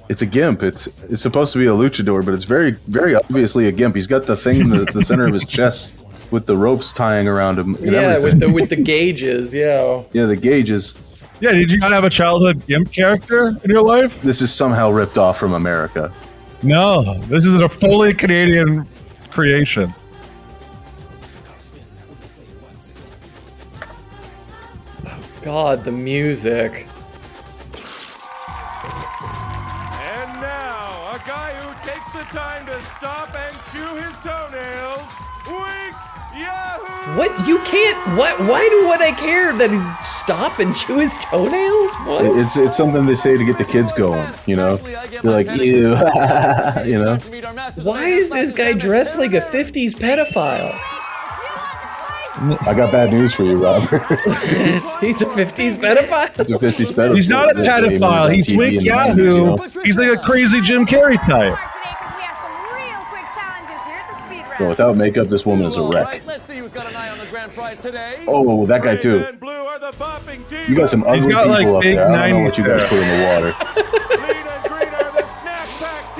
it's a gimp. It's supposed to be a luchador, but it's very, very obviously a gimp. He's got the thing in the center of his chest with the ropes tying around him. And everything. with the gauges. Yeah. Yeah, the gauges. Yeah, did you not have a childhood gimp character in your life? This is somehow ripped off from America. No, this is a fully Canadian creation. God, the music. And now, a guy who takes the time to stop and chew his toenails. Wink! Yahoo! What? You can't. What? Why would I care that he stop and chew his toenails? What? It's something they say to get the kids going. You know, they're like, ew, you know. Why is this guy dressed like a 50s pedophile? I got bad news for you, Robert. He's a 50s pedophile? He's a 50s pedophile. He's not a pedophile. He's Wink Yahoo. He's like a crazy Jim Carrey type. Well, without makeup, this woman is a wreck. Oh, that guy too. You got some ugly people up there. I don't know what you guys put in the water.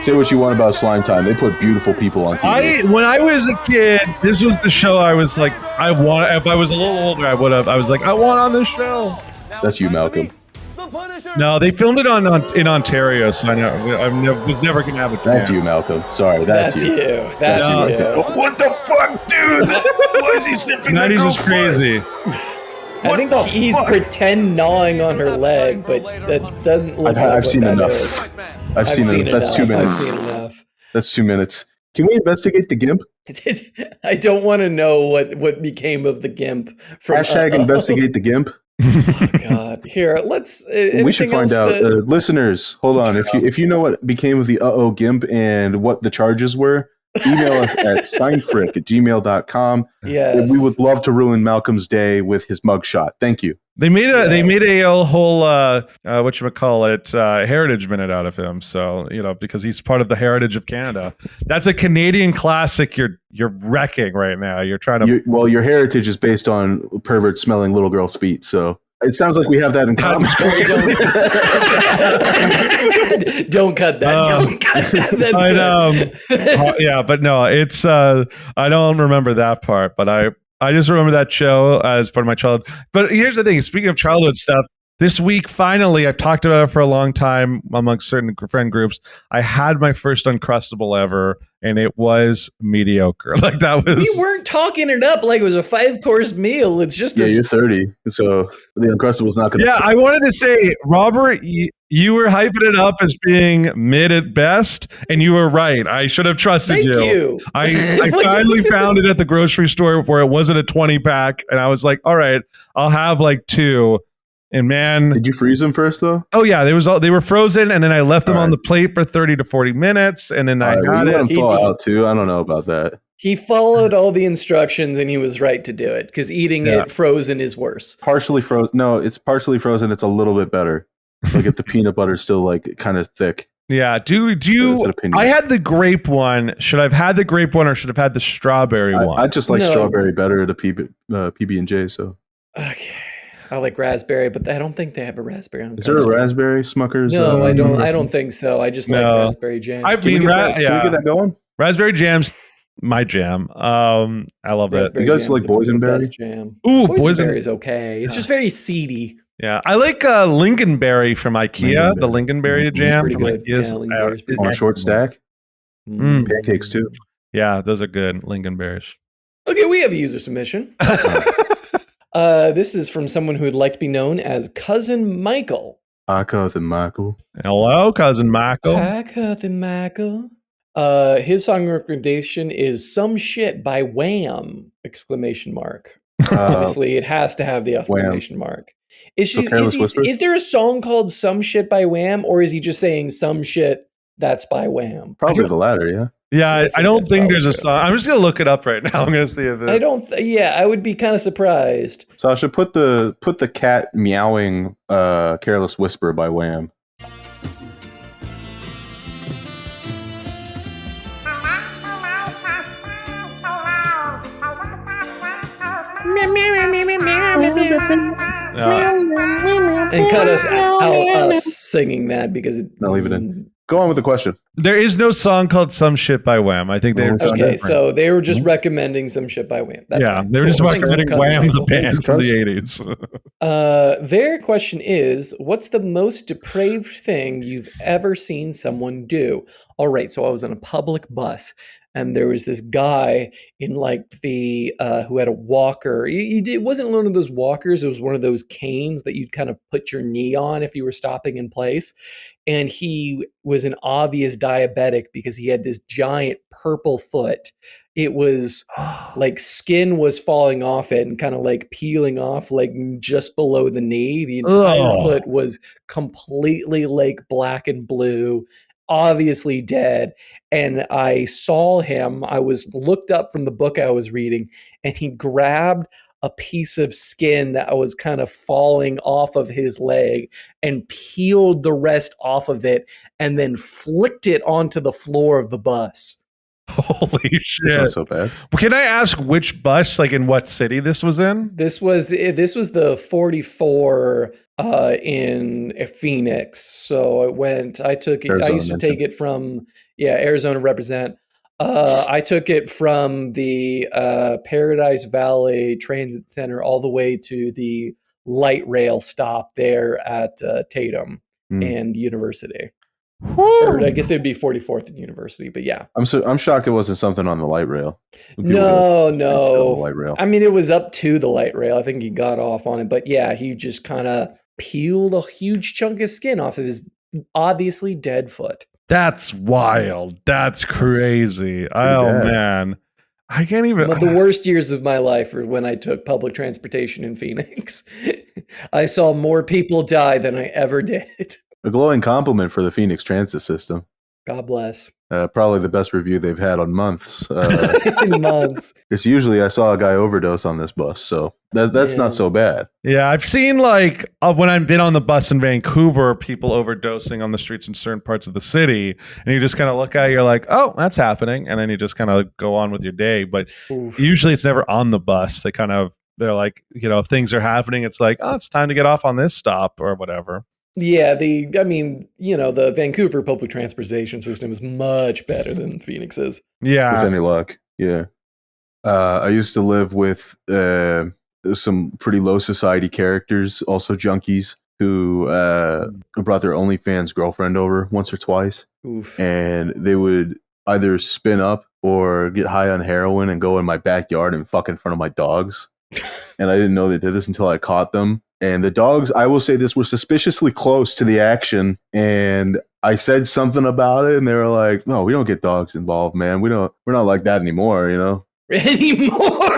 Say what you want about Slime Time. They put beautiful people on TV. When I was a kid, this was the show I was like, if I was a little older, I was like, I want on this show. That's you, Malcolm. No, they filmed it in Ontario, so I was never going to have a chance. That's you, Malcolm. Sorry, that's you. That's you. What the fuck, dude? Why is he sniffing that 90s girl's was crazy. I think he's pretend gnawing on her leg, but that doesn't look like I've seen enough. Is. I've seen enough. That's 2 minutes. I've seen enough. That's 2 minutes. Can we investigate the GIMP? I don't want to know what became of the GIMP. From, Hashtag investigate the GIMP. Oh God! Here, let's. We should find out, listeners. Hold on, if you know what became of the GIMP and what the charges were, email us at seinfuck@gmail.com. Yes, we would love to ruin Malcolm's day with his mugshot. Thank you. They made a whole heritage minute out of him. So because he's part of the heritage of Canada. That's a Canadian classic. You're wrecking right now. You're trying to. Your heritage is based on perverts smelling little girls' feet. So it sounds like we have that in common. Don't cut that. Don't cut that. That's good. Yeah, but no, it's. I don't remember that part, but I just remember that show as part of my childhood. But here's the thing. Speaking of childhood stuff, this week, finally, I've talked about it for a long time amongst certain friend groups. I had my first Uncrustable ever, and it was mediocre. Like that was. We weren't talking it up like it was a 5-course meal. It's just you're 30, so the Uncrustable's not going to. Yeah, I wanted to say, Robert, you were hyping it up as being mid at best, and you were right. I should have trusted you. Thank you. I finally found it at the grocery store where it wasn't a 20-pack, and I was like, all right, I'll have like 2. And man, did you freeze them first though? Oh yeah, they were frozen, and then I left them on the plate for 30 to 40 minutes, and then I got let them thaw out too. I don't know about that. He followed all the instructions, and he was right to do it because eating it frozen is worse. Partially frozen. No, it's partially frozen. It's a little bit better. Like if the peanut butter is still like kind of thick. Yeah. Do you? I had the grape one. Should I have had the grape one, or should I have had the strawberry one? I just like strawberry better at a PB&J. So. Okay. I like raspberry, but I don't think they have a raspberry on. Is there a raspberry Smucker's? No, I don't. I don't think so. I just like raspberry jam. Can we get that going? Raspberry jam's my jam. I love it. You guys like boysenberry? Jam. Ooh, boysenberry is okay. It's just very seedy. Yeah, I like lingonberry from IKEA. The lingonberry jam pretty from good. IKEA's on a short stack. Pancakes too. Yeah, those are good lingonberries. Okay, we have a user submission. This is from someone who would like to be known as Cousin Michael. Hi, Cousin Michael. Hello, Cousin Michael. Hi, Cousin Michael. His song recommendation is "Some Shit" by Wham! Exclamation mark. Obviously, it has to have the exclamation mark. Is there a song called "Some Shit" by Wham, or is he just saying some shit that's by Wham? Probably the latter, yeah. Yeah, I don't think there's a song. I'm just gonna look it up right now. I'm gonna see if it. I would be kind of surprised. Sasha, put the cat meowing "Careless Whisper" by Wham. And cut us out singing that because I'll leave it in. Go on with the question. There is no song called "Some Shit" by Wham. I think they. Okay, so they were just recommending "Some Shit" by Wham. That's fine. They were just recommending Wham, the band from the 80s. Their question is, what's the most depraved thing you've ever seen someone do? All right, so I was on a public bus, and there was this guy in like the who had a walker. It wasn't one of those walkers. It was one of those canes that you'd kind of put your knee on if you were stopping in place. And he was an obvious diabetic because he had this giant purple foot. It was like skin was falling off it and kind of like peeling off like just below the knee. The entire foot was completely like black and blue, obviously dead. And I saw him. I was looked up from the book I was reading, and he grabbed a piece of skin that was kind of falling off of his leg and peeled the rest off of it and then flicked it onto the floor of the bus. Holy shit. It's not so bad. Can I ask which bus, like in what city this was in? This was the 44 in Phoenix. So I took it. Arizona I used to take it from Arizona represent. I took it from the Paradise Valley Transit Center all the way to the light rail stop there at Tatum and University. Or I guess it'd be 44th and University, but yeah. I'm shocked it wasn't something on the light rail. No. The light rail. I mean, it was up to the light rail. I think he got off on it, but yeah, he just kind of peeled a huge chunk of skin off of his obviously dead foot. That's wild. That's crazy. bad. Man. I can't even. But the worst years of my life were when I took public transportation in Phoenix. I saw more people die than I ever did. A glowing compliment for the Phoenix transit system. God bless. Probably the best review they've had on months. In months. It's usually I saw a guy overdose on this bus, so that's not so bad. Yeah, I've seen like when I've been on the bus in Vancouver, people overdosing on the streets in certain parts of the city, and you just kind of look at it, you're like, oh, that's happening, and then you just kind of go on with your day. But usually it's never on the bus. They're like, if things are happening, it's like, oh, it's time to get off on this stop or whatever. Yeah, the Vancouver public transportation system is much better than Phoenix's. Yeah. With any luck. Yeah. I used to live with some pretty low society characters, also junkies, who brought their OnlyFans girlfriend over once or twice. Oof. And they would either spin up or get high on heroin and go in my backyard and fuck in front of my dogs. And I didn't know they did this until I caught them. And the dogs, I will say this, were suspiciously close to the action. And I said something about it, and they were like, "No, we don't get dogs involved, man. We're not like that anymore, Anymore?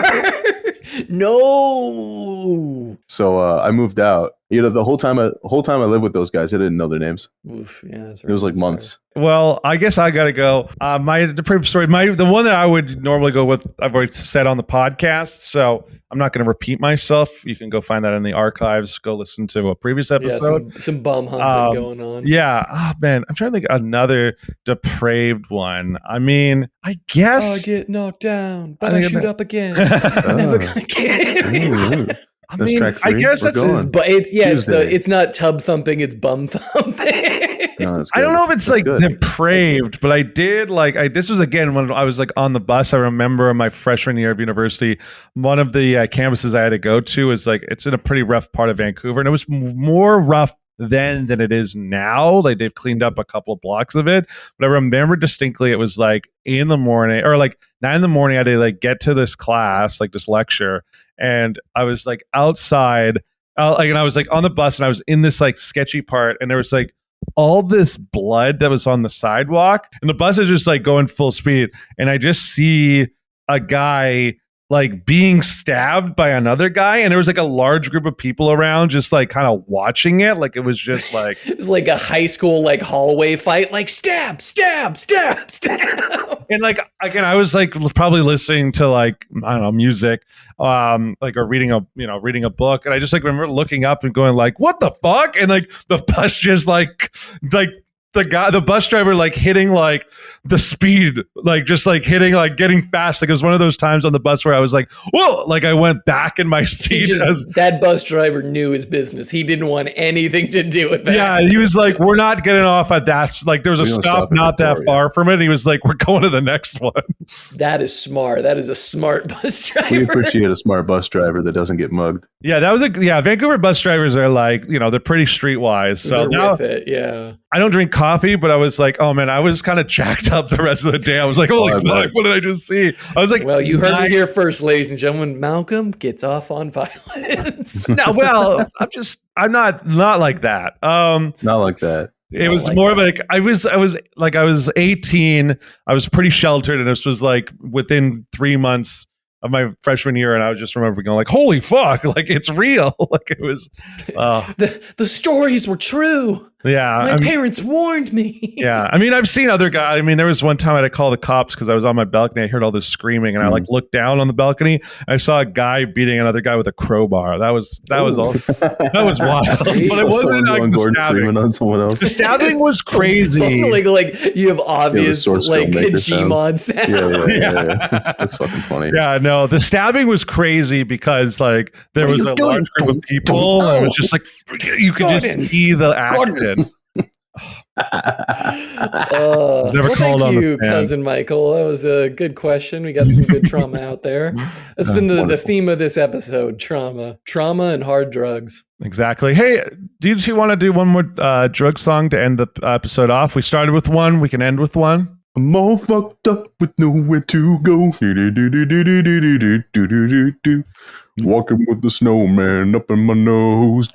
No. So I moved out. The whole time I lived with those guys, I didn't know their names. Oof, yeah, that's right. It was like months. Well, I guess I gotta go. The previous story, the one that I would normally go with, I've already said on the podcast, so I'm not going to repeat myself. You can go find that in the archives. Go listen to a previous episode. Yeah, some bum humping going on. Yeah. Oh man, I'm trying to think of another depraved one. I mean, I guess I get knocked down, but I shoot up again. Never gonna get. That's track 3. I guess it's not tub thumping, it's bum thumping. No, I don't know if it's depraved, but I did this was again when I was on the bus. I remember my freshman year of university, one of the campuses I had to go to is it's in a pretty rough part of Vancouver, and it was more rough then than it is now. They've cleaned up a couple of blocks of it, but I remember distinctly it was in the morning or 9 in the morning. I had to get to this class, this lecture, and I was outside, and I was on the bus, and I was in this sketchy part, and there was all this blood that was on the sidewalk, and the bus is just going full speed, and I just see a guy being stabbed by another guy, and there was a large group of people around just kind of watching it. It was just it was a high school hallway fight, stab, stab, stab, stab. And again, I was probably listening to I don't know, music, or reading a book, and I just remember looking up and going what the fuck, and the bus just the bus driver hitting the speed, just hitting getting fast. It was one of those times on the bus where I was whoa, I went back in my seat. That bus driver knew his business. He didn't want anything to do with that. Yeah, he was we're not getting off at that. There was a stop not that far from it. He was we're going to the next one. That is smart. That is a smart bus driver. We appreciate a smart bus driver that doesn't get mugged. Yeah, that was Vancouver bus drivers are they're pretty streetwise. So they're with it. Yeah. I don't drink coffee, but I was oh man, I was kind of jacked up the rest of the day. I was holy fuck, what did I just see? I was well, you heard it here first, ladies and gentlemen. Malcolm gets off on violence. No, well, I'm not like that. Not like that. It was more of I was 18. I was pretty sheltered, and this was within 3 months of my freshman year, and I just remember going holy fuck, it's real. It was the stories were true. Yeah. My parents warned me. Yeah. I mean, I've seen other guys. I mean, there was one time I had to call the cops because I was on my balcony. I heard all this screaming and I like looked down on the balcony. I saw a guy beating another guy with a crowbar. That was all. That was wild. But it wasn't like the stabbing. On someone else. The stabbing was crazy. like you have obvious like Gmod sounds. Yeah. That's fucking funny. Yeah, no, the stabbing was crazy because like there was a large group of people and it was just like you could just see the action. Thank you, cousin Michael. That was a good question. We got some good trauma out there. That's been the theme of this episode: trauma and hard drugs. Exactly. Hey, do you want to do one more drug song to end the episode off? We started with one. We can end with one. I'm all fucked up with nowhere to go. Walking with the snowman up in my nose.